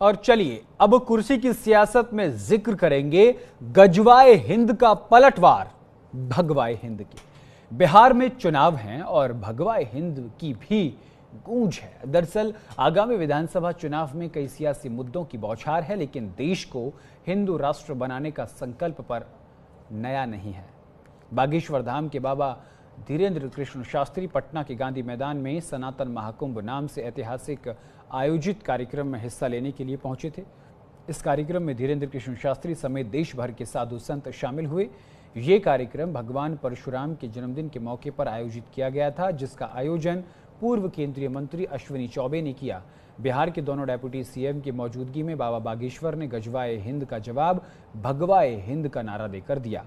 और चलिए अब कुर्सी की सियासत में जिक्र करेंगे गजवाए हिंद का पलटवार, भगवाए हिंद की। बिहार में चुनाव हैं और भगवाए हिंद की भी गूंज है। दरअसल आगामी विधानसभा चुनाव में कई सियासी मुद्दों की बौछार है, लेकिन देश को हिंदू राष्ट्र बनाने का संकल्प पर नया नहीं है। बागेश्वर धाम के बाबा धीरेन्द्र कृष्ण शास्त्री पटना के गांधी मैदान में सनातन महाकुंभ नाम से ऐतिहासिक आयोजित कार्यक्रम में हिस्सा लेने के लिए पहुंचे थे। इस कार्यक्रम में धीरेन्द्र कृष्ण शास्त्री समेत देश भर के साधु संत शामिल हुए। ये कार्यक्रम भगवान परशुराम के जन्मदिन के मौके पर आयोजित किया गया था, जिसका आयोजन पूर्व केंद्रीय मंत्री अश्विनी चौबे ने किया। बिहार के दोनों डेप्यूटी सीएम की मौजूदगी में बाबा बागेश्वर ने गजवाए हिंद का जवाब भगवाए हिंद का नारा देकर दिया।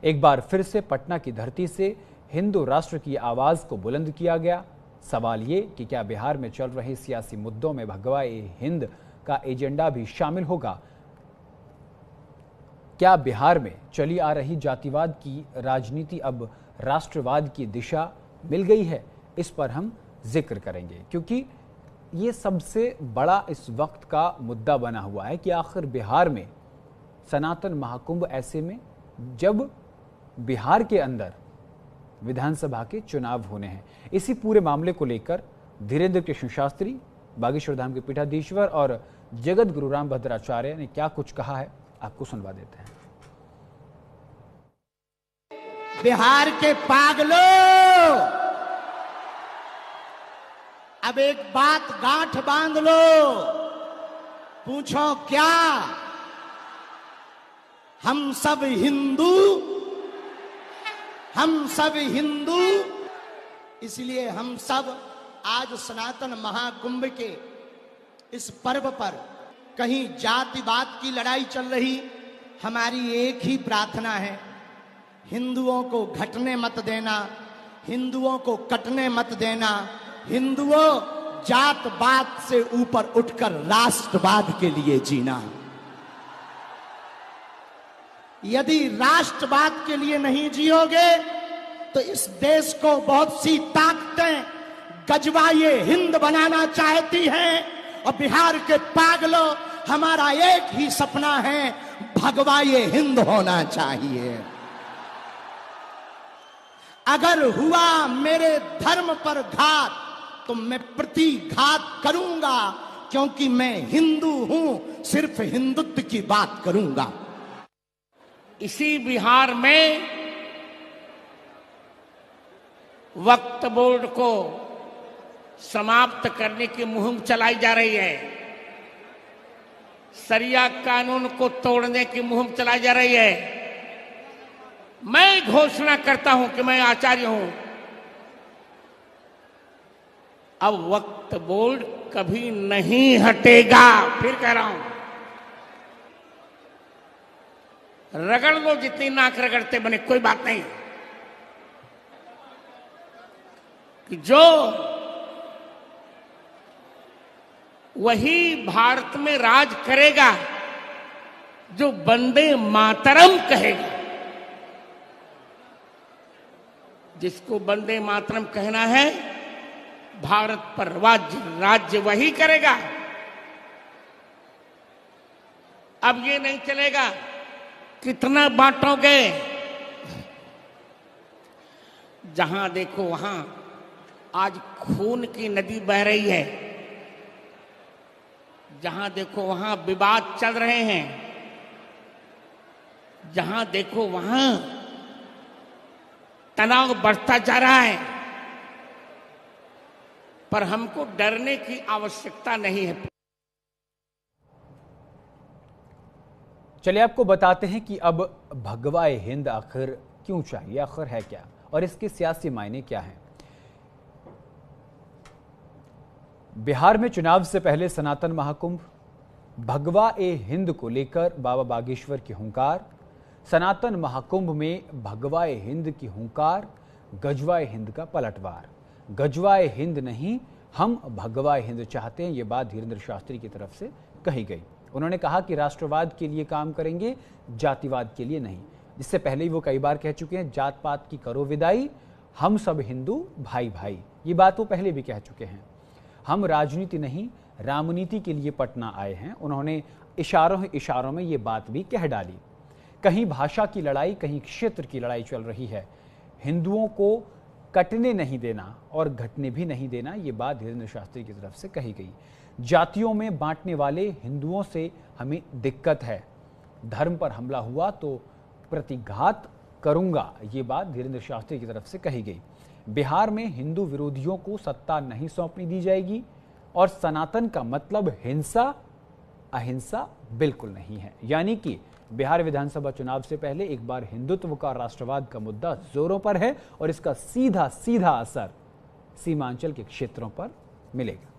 एक बार फिर से पटना की धरती से हिंदू राष्ट्र की आवाज को बुलंद किया गया। सवाल ये कि क्या बिहार में चल रहे सियासी मुद्दों में भगवाए हिंद का एजेंडा भी शामिल होगा? क्या बिहार में चली आ रही जातिवाद की राजनीति अब राष्ट्रवाद की दिशा मिल गई है? इस पर हम जिक्र करेंगे, क्योंकि ये सबसे बड़ा इस वक्त का मुद्दा बना हुआ है कि आखिर बिहार में सनातन महाकुंभ ऐसे में जब बिहार के अंदर विधानसभा के चुनाव होने हैं। इसी पूरे मामले को लेकर धीरेन्द्र कृष्ण शास्त्री, बागेश्वर धाम के पीठाधीश्वर और जगत गुरु राम भद्राचार्य ने क्या कुछ कहा है, आपको सुनवा देते हैं। बिहार के पागलों, अब एक बात गांठ बांध लो, पूछो क्या हम सब हिंदू? हम सब हिंदू, इसलिए हम सब आज सनातन महाकुंभ के इस पर्व पर कहीं जातिवाद की लड़ाई चल रही, हमारी एक ही प्रार्थना है, हिंदुओं को घटने मत देना, हिंदुओं को कटने मत देना। हिंदुओं, जातवाद से ऊपर उठकर राष्ट्रवाद के लिए जीना। यदि राष्ट्रवाद के लिए नहीं जियोगे तो इस देश को बहुत सी ताकतें गजवाए हिंद बनाना चाहती हैं, और बिहार के पागलों, हमारा एक ही सपना है, भगवाए हिंद होना चाहिए। अगर हुआ मेरे धर्म पर घात तो मैं प्रतिघात करूंगा, क्योंकि मैं हिंदू हूं, सिर्फ हिंदुत्व की बात करूंगा। इसी बिहार में वक्फ बोर्ड को समाप्त करने की मुहिम चलाई जा रही है, शरिया कानून को तोड़ने की मुहिम चलाई जा रही है। मैं घोषणा करता हूं कि मैं आचार्य हूं, अब वक्फ बोर्ड कभी नहीं हटेगा। फिर कह रहा हूं, रगड़ लो जितनी नाक रगड़ते बने, कोई बात नहीं। कि जो वही भारत में राज करेगा जो वंदे मातरम कहेगा। जिसको वंदे मातरम कहना है, भारत पर राज्य वही करेगा। अब ये नहीं चलेगा कितना बांटोगे, जहां देखो वहां आज खून की नदी बह रही है, जहां देखो वहां विवाद चल रहे हैं, जहां देखो वहां तनाव बढ़ता जा रहा है। पर हमको डरने की आवश्यकता नहीं है। चलिए आपको बताते हैं कि अब भगवाए हिंद आखिर क्यों चाहिए, आखिर है क्या, और इसके सियासी मायने क्या हैं। बिहार में चुनाव से पहले सनातन महाकुंभ, भगवाए हिंद को लेकर बाबा बागेश्वर की हुंकार, सनातन महाकुंभ में भगवाए हिंद की हुंकार, गजवाए हिंद का पलटवार। गजवाए हिंद नहीं, हम भगवाए हिंद चाहते हैं, ये बात धीरेन्द्र शास्त्री की तरफ से कही गई। उन्होंने कहा कि राष्ट्रवाद के लिए काम करेंगे, जातिवाद के लिए नहीं। जिससे पहले ही वो कई बार कह चुके हैं, जात पात की करो विदाई, हम सब हिंदू भाई भाई, ये बात वो पहले भी कह चुके हैं। हम राजनीति नहीं, रामनीति के लिए पटना आए हैं। उन्होंने इशारों में ये बात भी कह डाली। कहीं भाषा की लड़ाई, कहीं क्षेत्र की लड़ाई चल रही है। हिंदुओं को कटने नहीं देना और घटने भी नहीं देना, ये बात धीरेन्द्र शास्त्री की तरफ से कही गई। जातियों में बांटने वाले हिंदुओं से हमें दिक्कत है। धर्म पर हमला हुआ तो प्रतिघात करूंगा, ये बात धीरेन्द्र शास्त्री की तरफ से कही गई। बिहार में हिंदू विरोधियों को सत्ता नहीं सौंपने दी जाएगी और सनातन का मतलब हिंसा अहिंसा बिल्कुल नहीं है। यानी कि बिहार विधानसभा चुनाव से पहले एक बार हिंदुत्व का, राष्ट्रवाद का मुद्दा जोरों पर है और इसका सीधा सीधा असर सीमांचल के क्षेत्रों पर मिलेगा।